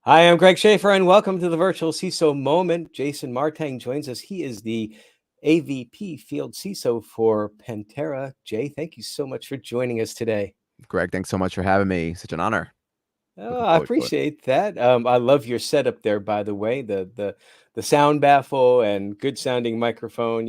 Hi, I'm Greg Schaefer, and welcome to the virtual CISO moment. Jason Mar-Tang joins us. He is the AVP Field CISO for Pantera. Jay, thank you so much for joining us today. Greg, thanks so much for having me. Such an honor. Oh, Looking I forward to it. appreciate that. I love your setup there, by the way. The sound baffle and good sounding microphone.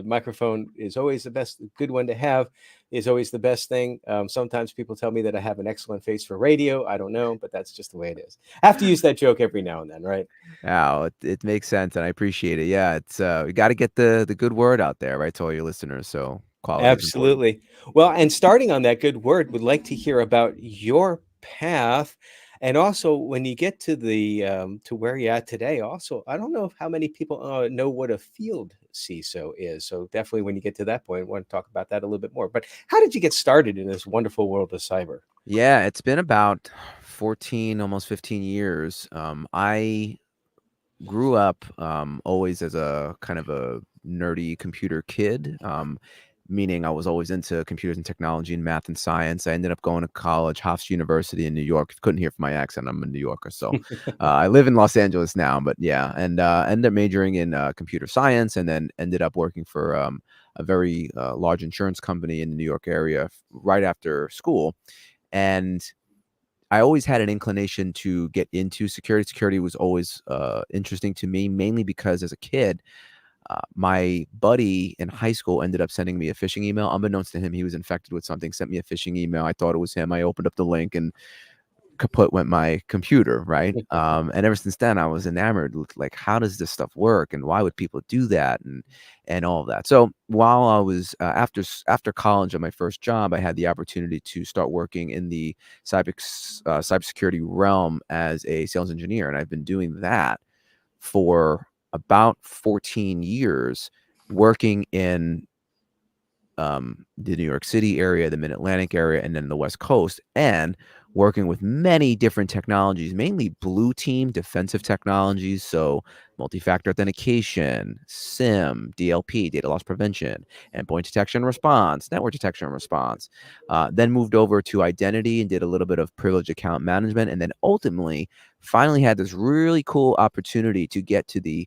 Microphone is always the best. Good one to have is always the best thing. Sometimes people tell me that I have an excellent face for radio. I don't know, but that's just the way it is. I have to use that joke every now and then, right? Wow, it makes sense, and I appreciate it. Yeah, it's we got to get the good word out there, right, to all your listeners. So quality is important. Absolutely. Well, and starting on that good word, would like to hear about your path, and also when you get to the to where you're at today. Also, I don't know how many people know what a field CISO is. So definitely, when you get to that point, I want to talk about that a little bit more. But how did you get started in this wonderful world of cyber? Yeah, it's been about 14, almost 15 years. I grew up always as a kind of a nerdy computer kid, meaning I was always into computers and technology and math and science. I ended up going to college, Hofstra University in New York. If you couldn't hear from my accent, I'm a New Yorker. So I live in Los Angeles now, but yeah, and ended up majoring in computer science and then ended up working for a very large insurance company in the New York area right after school. And I always had an inclination to get into security. Security was always interesting to me, mainly because as a kid, my buddy in high school ended up sending me a phishing email. Unbeknownst to him, he was infected with something, sent me a phishing email. I thought it was him. I opened up the link and kaput went my computer, right? And ever since then, I was enamored with like, how does this stuff work, and why would people do that, and all of that. So while I was after college on my first job, I had the opportunity to start working in the cybersecurity realm as a sales engineer, and I've been doing that for about 14 years, working in the New York City area, the Mid Atlantic area, and then the West Coast, and working with many different technologies, mainly blue team defensive technologies. So, multi factor authentication, SIM, DLP, data loss prevention, endpoint detection and response, network detection and response. Then moved over to identity and did a little bit of privileged account management. And then ultimately, finally had this really cool opportunity to get to the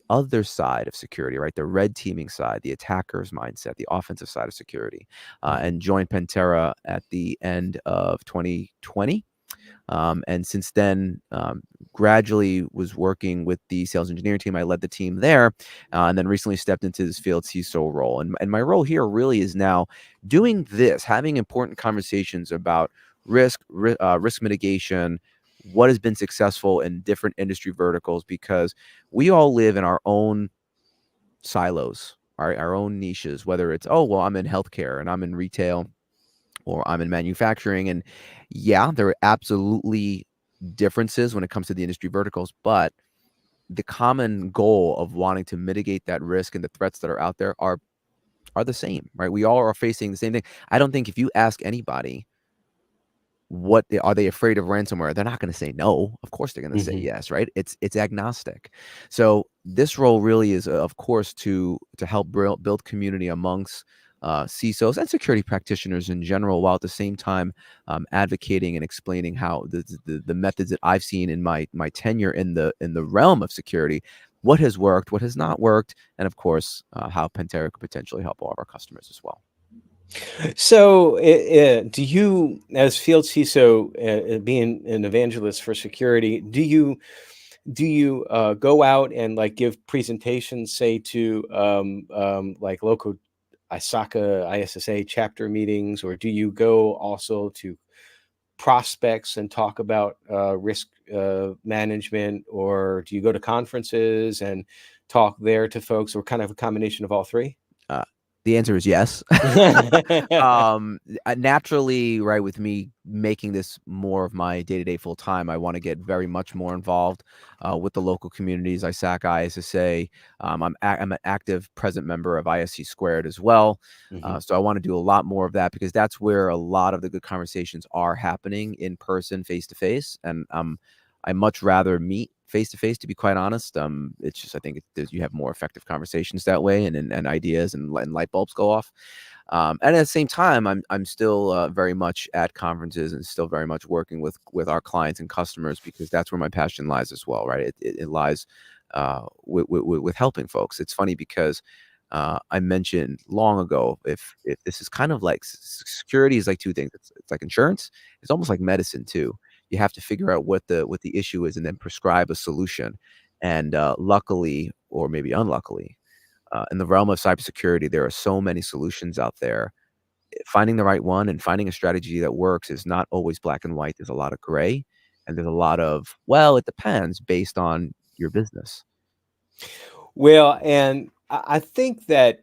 other side of security, right? The red teaming side, the attacker's mindset, the offensive side of security, and joined Pantera at the end of 2020. And since then, gradually was working with the sales engineering team. I led the team there, and then recently stepped into this field CISO role. And my role here really is now doing this, having important conversations about risk mitigation, what has been successful in different industry verticals, because we all live in our own silos, our own niches, whether it's, oh, well, I'm in healthcare and I'm in retail or I'm in manufacturing. And yeah, there are absolutely differences when it comes to the industry verticals, but the common goal of wanting to mitigate that risk and the threats that are out there are the same, right? We all are facing the same thing. I don't think if you ask anybody are they afraid of ransomware, they're not going to say no. Of course they're going to say Mhm. yes, right? It's agnostic. So this role really is, of course, to help build community amongst CISOs and security practitioners in general, while at the same time advocating and explaining how the methods that I've seen in my tenure in the realm of security, what has worked, what has not worked, and of course how Pantera could potentially help all of our customers as well. So, do you, as field CISO, being an evangelist for security, do you go out and like give presentations, say to like local ISACA, ISSA chapter meetings, or do you go also to prospects and talk about risk management, or do you go to conferences and talk there to folks, or kind of a combination of all three? Uh, the answer is yes. Naturally, right, with me making this more of my day-to-day full time, I want to get very much more involved with the local communities. ISAC, ISSA. I'm an active present member of ISC Squared as well. Mhm. So I want to do a lot more of that, because that's where a lot of the good conversations are happening in person, face to face. And I much rather meet face to face, to be quite honest. It's just, I think you have more effective conversations that way, and ideas and light bulbs go off. And at the same time, I'm still very much at conferences and still very much working with our clients and customers, because that's where my passion lies as well, right? It lies with helping folks. It's funny because I mentioned long ago, if this is kind of like security is like two things. It's like insurance. It's almost like medicine too. You have to figure out what the issue is and then prescribe a solution. And luckily, or maybe unluckily, in the realm of cybersecurity, there are so many solutions out there. Finding the right one and finding a strategy that works is not always black and white. There's a lot of gray, and there's a lot of, well, it depends based on your business. Well, and I think that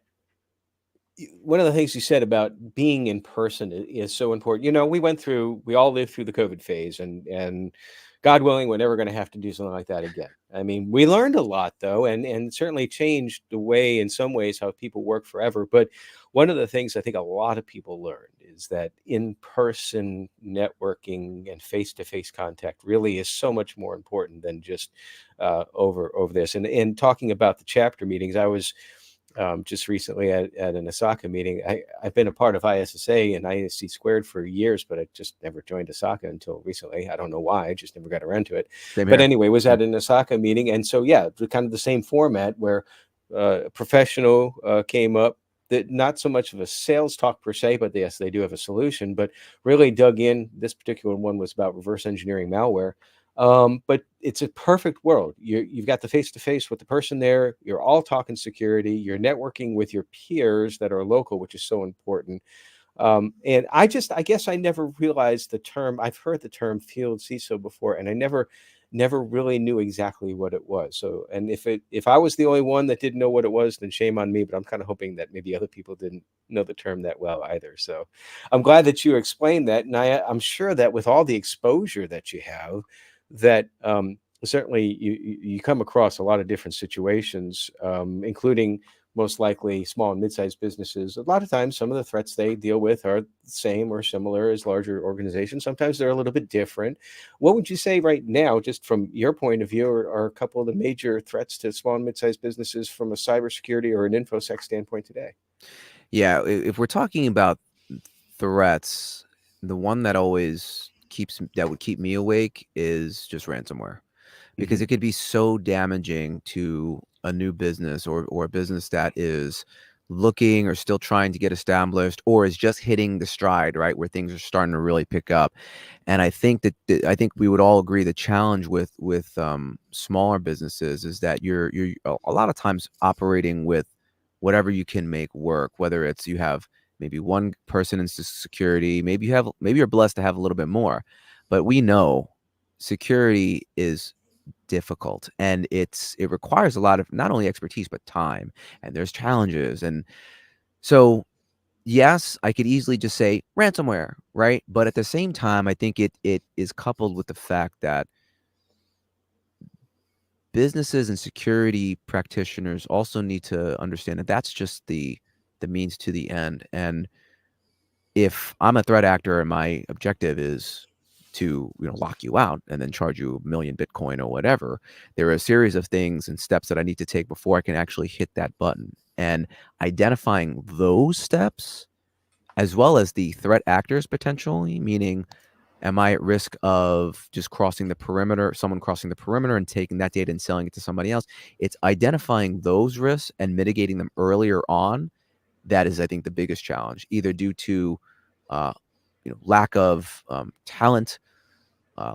one of the things you said about being in person is so important. We all lived through the COVID phase, and God willing, we're never going to have to do something like that again. I mean, we learned a lot though, and certainly changed the way, in some ways, how people work forever. But one of the things I think a lot of people learned is that in-person networking and face-to-face contact really is so much more important than just over this. And talking about the chapter meetings, I was just recently at an Osaka meeting. I've been a part of ISSA and ISC squared for years, but I just never joined Osaka until recently. I don't know why, I just never got around to it. Same But here. anyway, was at an Osaka meeting. And so, yeah, kind of the same format where a professional came up, that not so much of a sales talk per se, but yes, they do have a solution, but really dug in. This particular one was about reverse engineering malware. But it's a perfect world. You've got the face-to-face with the person there. You're all talking security. You're networking with your peers that are local, which is so important. And I guess I never realized the term. I've heard the term field CISO before, and I never really knew exactly what it was. So, and if I was the only one that didn't know what it was, then shame on me. But I'm kind of hoping that maybe other people didn't know the term that well either. So I'm glad that you explained that. And I'm sure that with all the exposure that you have, that certainly you come across a lot of different situations, including most likely small and mid-sized businesses. A lot of times, some of the threats they deal with are the same or similar as larger organizations. Sometimes they're a little bit different. What would you say right now, just from your point of view, are a couple of the major threats to small and mid-sized businesses from a cybersecurity or an InfoSec standpoint today? Yeah, if we're talking about threats, the one that would keep me awake is just ransomware, because Mhm. it could be so damaging to a new business, or a business that is looking or still trying to get established, or is just hitting the stride, right, where things are starting to really pick up. And I think I think we would all agree the challenge with smaller businesses is that you're a lot of times operating with whatever you can make work, whether it's you have maybe one person in security, maybe you're blessed to have a little bit more, but we know security is difficult, and it requires a lot of not only expertise but time, and there's challenges. And so, yes, I could easily just say ransomware, right? But at the same time, I think it is coupled with the fact that businesses and security practitioners also need to understand that that's just the means to the end. And if I'm a threat actor and my objective is to, lock you out and then charge you 1,000,000 Bitcoin or whatever, there are a series of things and steps that I need to take before I can actually hit that button. And identifying those steps, as well as the threat actors potentially, meaning, am I at risk of just crossing the perimeter, someone crossing the perimeter and taking that data and selling it to somebody else? It's identifying those risks and mitigating them earlier on. That is, I think, the biggest challenge, either due to uh, lack of talent,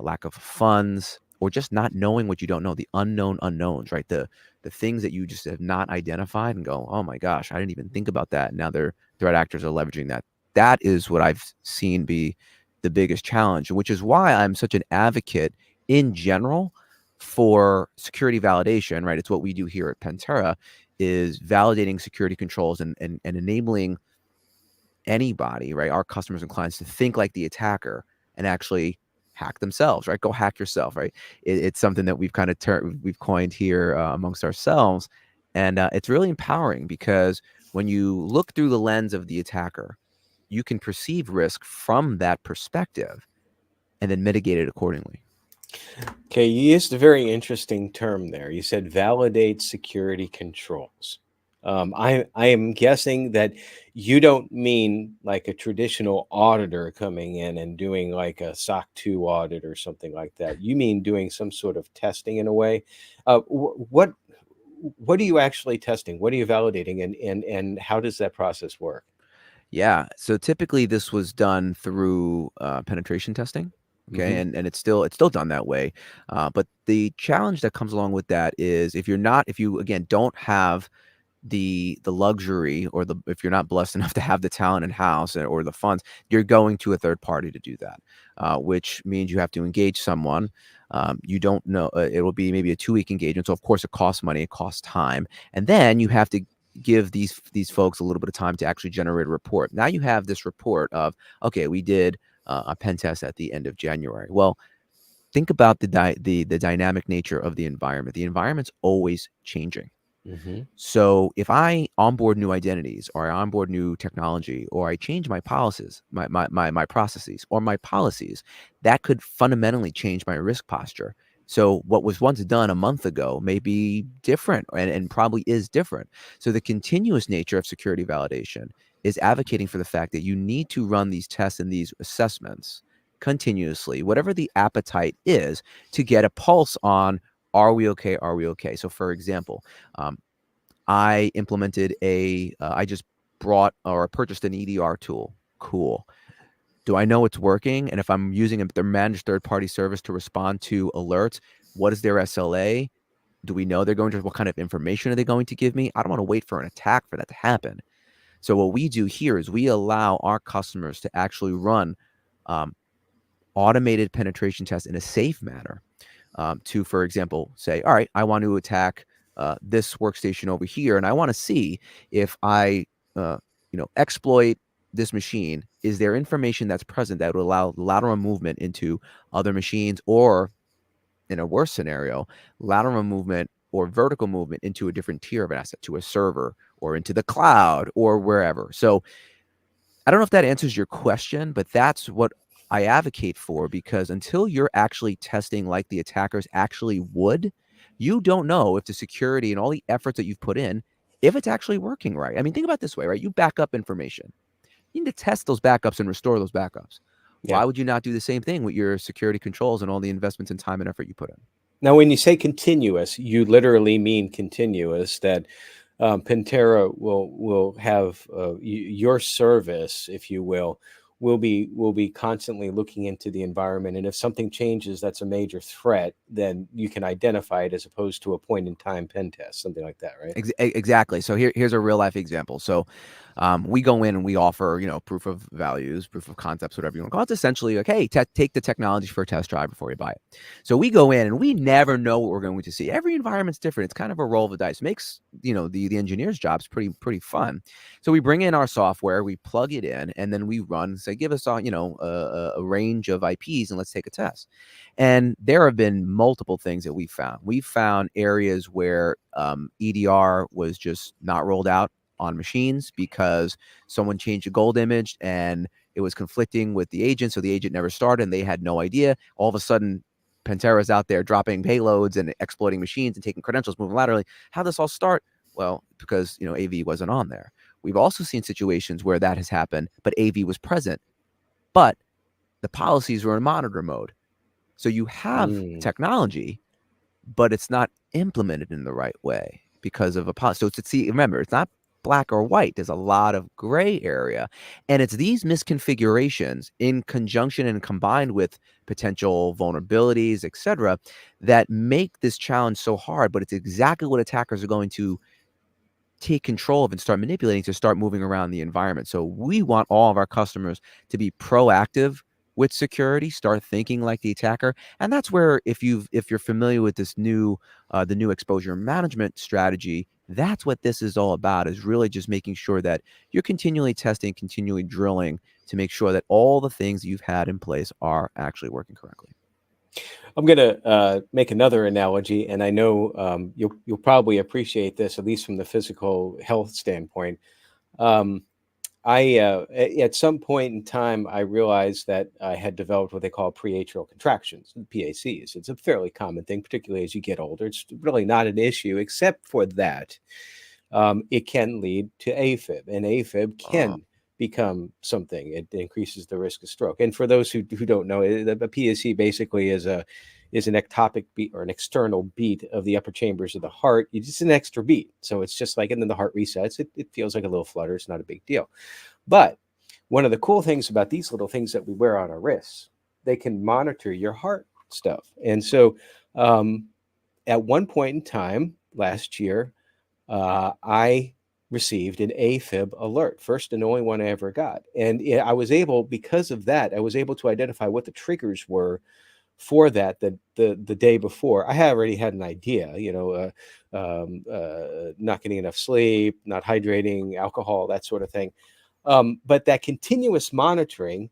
lack of funds, or just not knowing what you don't know, the unknown unknowns, right? The things that you just have not identified and go, oh my gosh, I didn't even think about that. And now their threat actors are leveraging that. That is what I've seen be the biggest challenge, which is why I'm such an advocate in general for security validation, right? It's what we do here at Pantera, is validating security controls and enabling anybody, right, our customers and clients, to think like the attacker and actually hack themselves, right? Go hack yourself, right? It's something that we've kind of we've coined here amongst ourselves, and it's really empowering, because when you look through the lens of the attacker, you can perceive risk from that perspective and then mitigate it accordingly. Okay, you used a very interesting term there. You said validate security controls. I am guessing that you don't mean like a traditional auditor coming in and doing like a SOC 2 audit or something like that. You mean doing some sort of testing in a way. What are you actually testing? What are you validating, and how does that process work? Yeah. So typically this was done through penetration testing. Okay, Hmm. and it's still done that way, but the challenge that comes along with that is if you again don't have the luxury or the if you're not blessed enough to have the talent in house or the funds, you're going to a third party to do that, which means you have to engage someone. You don't know, it will be maybe a 2 week engagement. So of course it costs money, it costs time, and then you have to give these folks a little bit of time to actually generate a report. Now you have this report of, okay, we did a pen test at the end of January. Well, think about the dynamic nature of the environment. The environment's always changing. Hmm. So if I onboard new identities or I onboard new technology or I change my policies, my processes or my policies, that could fundamentally change my risk posture. So what was once done a month ago may be different and probably is different. So the continuous nature of security validation is advocating for the fact that you need to run these tests and these assessments continuously, whatever the appetite is, to get a pulse on, are we okay? Are we okay? So for example, um, I implemented I just brought or purchased an EDR tool. Cool. Do I know it's working? And if I'm using their managed third party service to respond to alerts, what is their SLA? Do we know they're going to, what kind of information are they going to give me? I don't want to wait for an attack for that to happen. So what we do here is we allow our customers to actually run um, automated penetration tests in a safe manner, to, for example, say, all right, I want to attack this workstation over here, and I want to see if I, uh, exploit this machine. Is there information that's present that would allow lateral movement into other machines, or in a worse scenario, lateral movement or vertical movement into a different tier of an asset, to a server or into the cloud or wherever? So I don't know if that answers your question, but that's what I advocate for, because until you're actually testing like the attackers actually would, you don't know if the security and all the efforts that you've put in, if it's actually working right. I mean, think about it this way, right? You back up information. You need to test those backups and restore those backups. Yeah. Why would you not do the same thing with your security controls and all the investments and time and effort you put in? Now, when you say continuous, you literally mean continuous. That Pantera will have your service, if you will be constantly looking into the environment, and if something changes, that's a major threat. Then you can identify it as opposed to a point in time pen test, something like that, right? Exactly. So here's a real life example. So we go in and we offer, proof of values, proof of concepts, whatever you want to call it. It's essentially like, hey, take the technology for a test drive before you buy it. So we go in and we never know what we're going to see. Every environment's different. It's kind of a roll of the dice. It makes, the engineer's jobs pretty fun. So we bring in our software, we plug it in, and then we run. Say, give us a range of IPs and let's take a test. And there have been multiple things that we've found. We've found areas where EDR was just not rolled out on machines because someone changed a gold image and it was conflicting with the agent. So the agent never started and they had no idea. All of a sudden, Pantera's out there dropping payloads and exploiting machines and taking credentials, moving laterally. How did this all start? Well, because AV wasn't on there. We've also seen situations where that has happened, but AV was present, but the policies were in monitor mode. So you have Mm. technology, but it's not implemented in the right way because of a policy. So remember, it's not black or white. There's a lot of gray area. And it's these misconfigurations in conjunction and combined with potential vulnerabilities, et cetera, that make this challenge so hard. But it's exactly what attackers are going to take control of and start manipulating to start moving around the environment. So we want all of our customers to be proactive with security, start thinking like the attacker. And that's where, if you're familiar with this new the new exposure management strategy, that's what this is all about, is really just making sure that you're continually testing, continually drilling to make sure that all the things you've had in place are actually working correctly. I'm going to make another analogy, and I know you'll probably appreciate this, at least from the physical health standpoint. Um, At some point in time, I realized that I had developed what they call preatrial contractions, PACs. It's a fairly common thing, particularly as you get older. It's really not an issue, except for that it can lead to AFib, and AFib Oh, can become something. It increases the risk of stroke. And for those who don't know, a PAC basically is an ectopic beat or an external beat of the upper chambers of the heart. It's just an extra beat. So it's just like, and then the heart resets. It feels like a little flutter. It's not a big deal. But one of the cool things about these little things that we wear on our wrists, they can monitor your heart stuff. And so at one point in time last year, I received an AFib alert, first and only one I ever got. And I was able, because of that, I was able to identify what the triggers were for that the day before. I had already had an idea, not getting enough sleep, not hydrating, alcohol, that sort of thing. But that continuous monitoring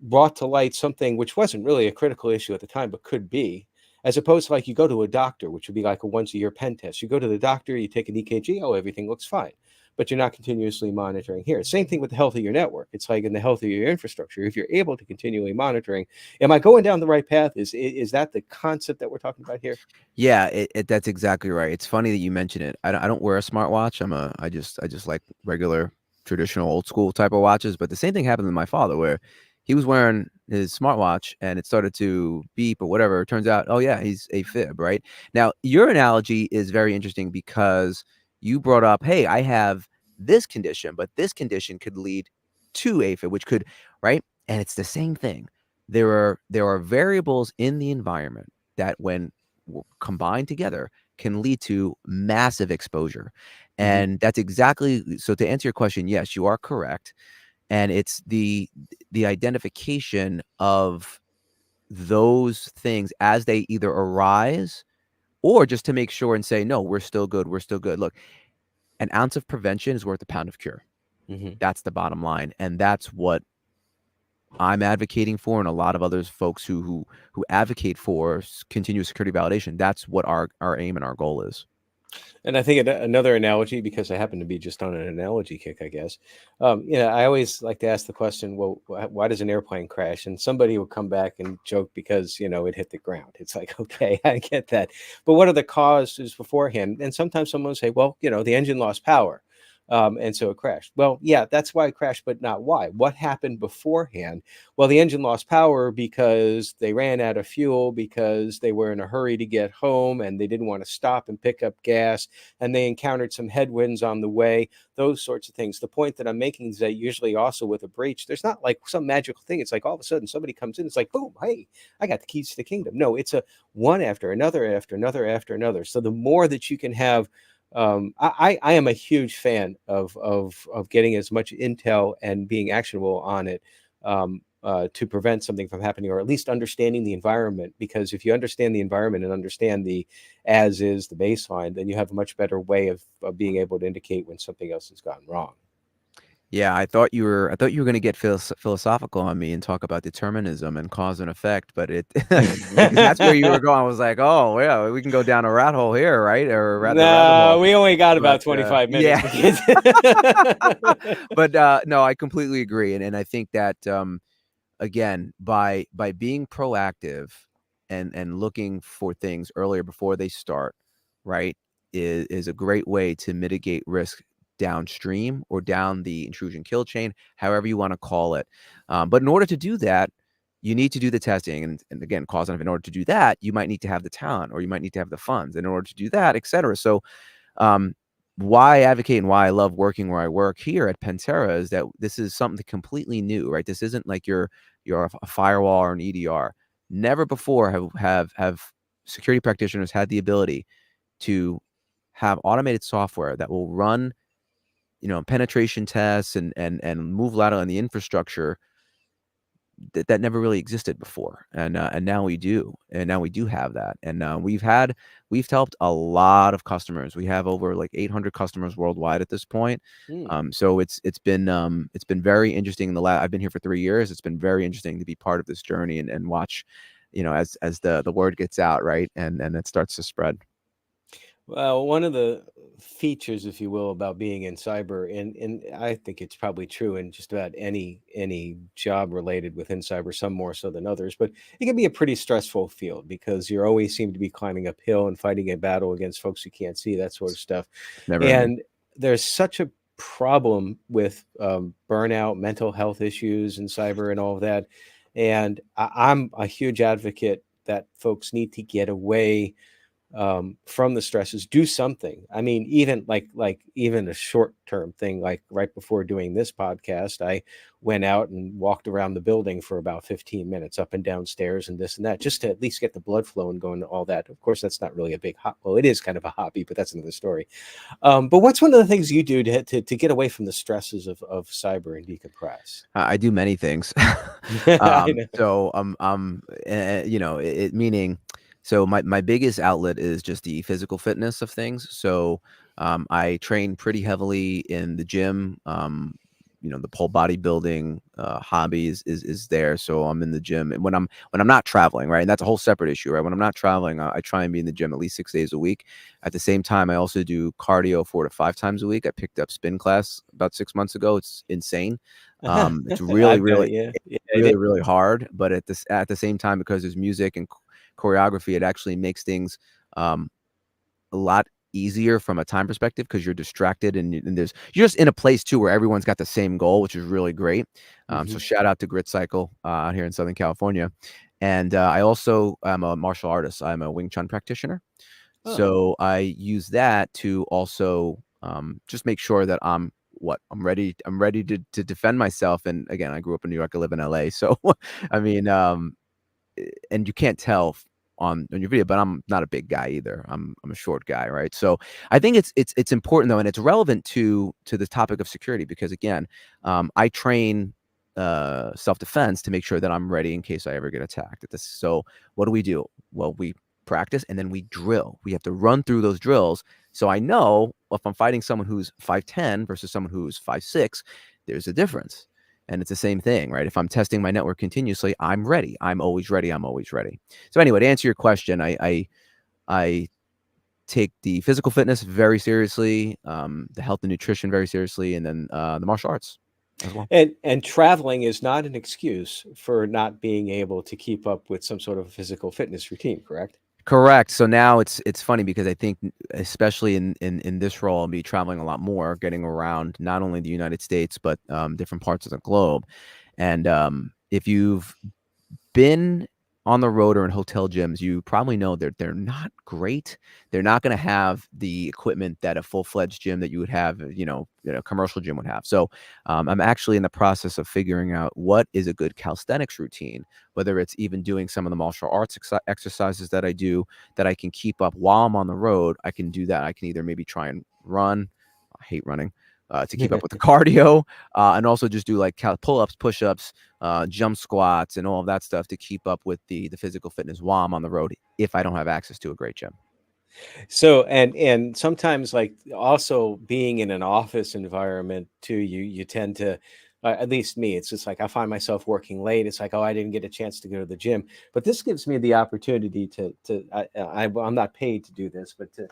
brought to light something which wasn't really a critical issue at the time, but could be, as opposed to like you go to a doctor, which would be like a once a year pen test. You go to the doctor, you take an EKG, oh, everything looks fine, but you're not continuously monitoring here. Same thing with the health of your network. It's like in the health of your infrastructure, if you're able to continually monitoring, am I going down the right path? Is that the concept that we're talking about here? yeah, that's exactly right. It's funny that you mention it. I don't wear a smartwatch. I just like regular traditional old school type of watches. But the same thing happened to my father, where he was wearing his smartwatch and it started to beep or whatever. It turns out, oh yeah, he's AFib, right? Now, your analogy is very interesting because you brought up, hey, I have this condition, but this condition could lead to AFib, which could, right? And it's the same thing. There are variables in the environment that when combined together can lead to massive exposure. Mm-hmm. And that's exactly, so to answer your question, yes, you are correct. And it's the identification of those things as they either arise or just to make sure and say, no, we're still good, we're still good. Look, an ounce of prevention is worth a pound of cure. Mm-hmm. That's the bottom line, and that's what I'm advocating for, and a lot of others folks who advocate for continuous security validation. That's what our aim and our goal is. And I think another analogy, because I happen to be just on an analogy kick, I guess. I always like to ask the question, well, why does an airplane crash? And somebody will come back and joke because, it hit the ground. It's like, okay, I get that. But what are the causes beforehand? And sometimes someone will say, well, the engine lost power. And so it crashed. Well, yeah, that's why it crashed, but not why. What happened beforehand? Well, the engine lost power because they ran out of fuel, because they were in a hurry to get home and they didn't want to stop and pick up gas, and they encountered some headwinds on the way, those sorts of things. The point that I'm making is that usually also with a breach, there's not like some magical thing. It's like all of a sudden somebody comes in, it's like, boom, hey, I got the keys to the kingdom. No, it's a one after another, after another, after another. So the more that you can have, I am a huge fan of getting as much intel and being actionable on it, to prevent something from happening, or at least understanding the environment. Because if you understand the environment and understand the as is, the baseline, then you have a much better way of being able to indicate when something else has gone wrong. Yeah, I thought you were going to get philosophical on me and talk about determinism and cause and effect, but it because that's where you were going. I was like, oh yeah, we can go down a rat hole here, right? Or the rabbit No, hole. we only got But about 25 minutes. yeah, but no, I completely agree, and I think that again, by being proactive and looking for things earlier before they start, right, is a great way to mitigate risk downstream or down the intrusion kill chain, however you want to call it. But in order to do that, you need to do the testing, and again, cause and in order to do that, you might need to have the talent, or you might need to have the funds in order to do that, et cetera. So um, why I advocate and why I love working where I work here at Pantera is that this is something completely new, right? This isn't like you're a firewall or an EDR. Never before have security practitioners had the ability to have automated software that will run, penetration tests and move lateral in the infrastructure that never really existed before, and now we do, have that, and we've helped a lot of customers. We have over like 800 customers worldwide at this point. Hmm. So it's been very interesting. I've been here for 3 years. It's been very interesting to be part of this journey and watch, as the word gets out, right, and it starts to spread. Well, one of the features, if you will, about being in cyber, and I think it's probably true in just about any job related within cyber, some more so than others, but it can be a pretty stressful field because you always seem to be climbing uphill and fighting a battle against folks you can't see, that sort of stuff. It's never ending. And there's such a problem with burnout, mental health issues in cyber and all of that. And I'm a huge advocate that folks need to get away from the stresses, do something. I mean, even like even a short term thing, like right before doing this podcast, I went out and walked around the building for about 15 minutes, up and down stairs and this and that, just to at least get the blood flow and going to all that. Of course, that's not really a big well, it is kind of a hobby, but that's another story. But what's one of the things you do to get away from the stresses of cyber and decompress? I do many things. I know. So you know, it meaning, so my biggest outlet is just the physical fitness of things. So I train pretty heavily in the gym. You know, the pole bodybuilding hobby is there. So I'm in the gym, and when I'm not traveling, right, and that's a whole separate issue, right? When I'm not traveling, I try and be in the gym at least 6 days a week. At the same time, I also do cardio 4 to 5 times a week. I picked up spin class about 6 months ago. It's insane. It's I really, bet, really, yeah. Yeah, it is. really, really hard. But at the same time, because there's music and choreography, it actually makes things um, a lot easier from a time perspective because you're distracted and you're just in a place too where everyone's got the same goal, which is really great. So Mhm. shout out to Grit Cycle out here in Southern California. And I also am a martial artist. I'm a Wing Chun practitioner. Oh. So I use that to also just make sure that I'm ready. I'm ready to defend myself. And again, I grew up in New York. I live in LA. So I mean, and you can't tell on your video, but I'm not a big guy either. I'm a short guy, right? So I think it's important though, and it's relevant to the topic of security because again, I train self defense to make sure that I'm ready in case I ever get attacked. At this, so what do we do? Well, we practice and then we drill. We have to run through those drills. So I know if I'm fighting someone who's 5'10" versus someone who's 5'6", there's a difference. And it's the same thing, right? If I'm testing my network continuously, I'm ready. I'm always ready. I'm always ready. So anyway, to answer your question, I take the physical fitness very seriously, the health and nutrition very seriously, and then the martial arts as well. And traveling is not an excuse for not being able to keep up with some sort of physical fitness routine, correct? Correct. So now it's funny because I think especially in this role, I'll be traveling a lot more, getting around not only the United States but different parts of the globe. And if you've been on the road or in hotel gyms, you probably know they're not great. They're not going to have the equipment that a full-fledged gym that you would have, a commercial gym would have. So I'm actually in the process of figuring out what is a good calisthenics routine, whether it's even doing some of the martial arts exercises that I do that I can keep up while I'm on the road. I can do that. I can either maybe try and run. I hate running. To keep up with the cardio, and also just do like pull-ups, push-ups, jump squats, and all of that stuff to keep up with the physical fitness while I'm on the road if I don't have access to a great gym. So and sometimes like also being in an office environment too, you tend to at least me, it's just like I find myself working late. It's like, oh, I didn't get a chance to go to the gym. But this gives me the opportunity I'm not paid to do this, but to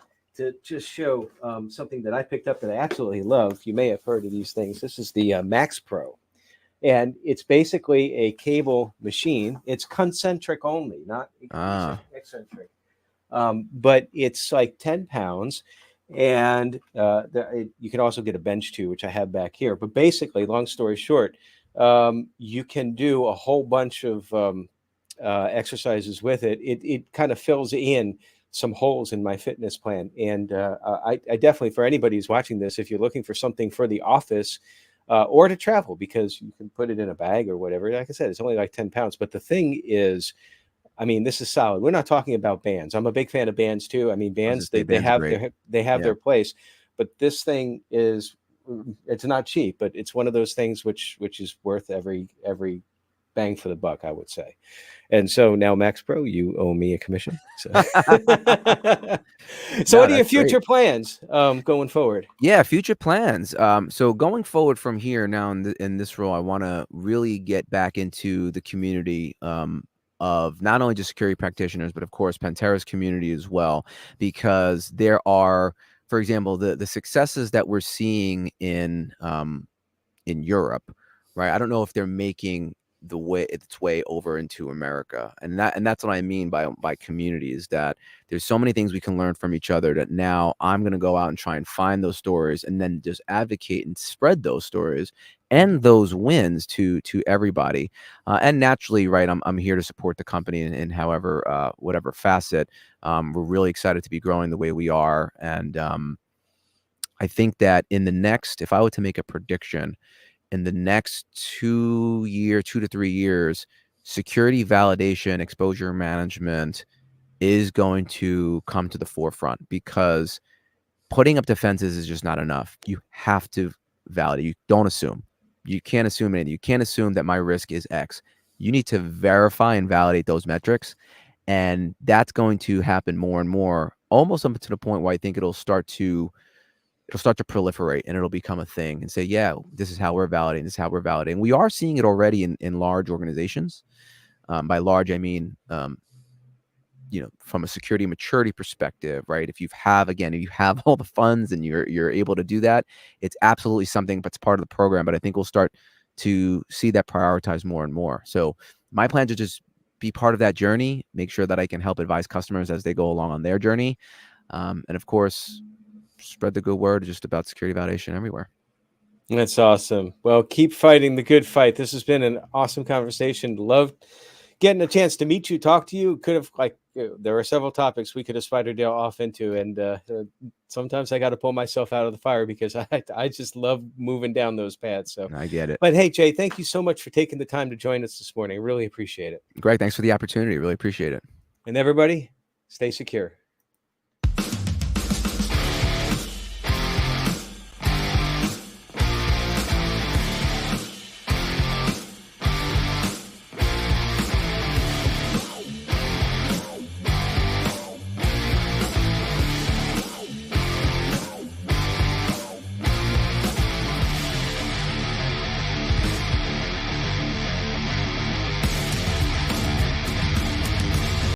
just show something that I picked up that I absolutely love. You may have heard of these things. This is the Max Pro. And it's basically a cable machine. It's concentric only, not Ah, eccentric. But it's like 10 pounds. And you can also get a bench too, which I have back here. But basically, long story short, you can do a whole bunch of exercises with it. It kind of fills in some holes in my fitness plan. And I definitely, for anybody who's watching this, if you're looking for something for the office or to travel, because you can put it in a bag or whatever, like I said, it's only like 10 pounds. But the thing is, I mean, this is solid. We're not talking about bands. I'm a big fan of bands too. I mean, I was gonna bands say they bands are have great. their Yeah, place, but this thing is it's not cheap, but it's one of those things which is worth every bang for the buck, I would say. And so now Max Pro, you owe me a commission. So, so what no, are your that's great. future plans going forward? Yeah, future plans. So going forward from here now in this role, I want to really get back into the community. of not only just security practitioners, but of course Pantera's community as well, because there are, for example, the successes that we're seeing in Europe, right? I don't know if they're making its way over into America, and that's what I mean by community, is that there's so many things we can learn from each other, that now I'm going to go out and try and find those stories, and then just advocate and spread those stories and those wins to everybody. And naturally, right, I'm here to support the company in however whatever facet. We're really excited to be growing the way we are, and I think that if I were to make a prediction, in the next 2 to 3 years, security validation, exposure management is going to come to the forefront, because putting up defenses is just not enough. You have to validate. You don't assume. You can't assume anything. You can't assume that my risk is X. You need to verify and validate those metrics. And that's going to happen more and more, almost up to the point where I think it'll start to proliferate, and it'll become a thing, and say, yeah, this is how we're validating. This is how we're validating. We are seeing it already in large organizations. By large, I mean, from a security maturity perspective, right? If you have all the funds and you're able to do that, it's absolutely something that's part of the program. But I think we'll start to see that prioritized more and more. So my plan to just be part of that journey, make sure that I can help advise customers as they go along on their journey. And of course, spread the good word just about security validation everywhere. That's awesome. Well, keep fighting the good fight. This has been an awesome conversation. Loved getting a chance to meet you, talk to you. Could have, there were several topics we could have spidered off into, and sometimes I got to pull myself out of the fire, because I just love moving down those paths. So I get it. But hey, Jay, thank you so much for taking the time to join us this morning. Really appreciate it. Greg, thanks for the opportunity. Really appreciate it. And everybody, stay secure.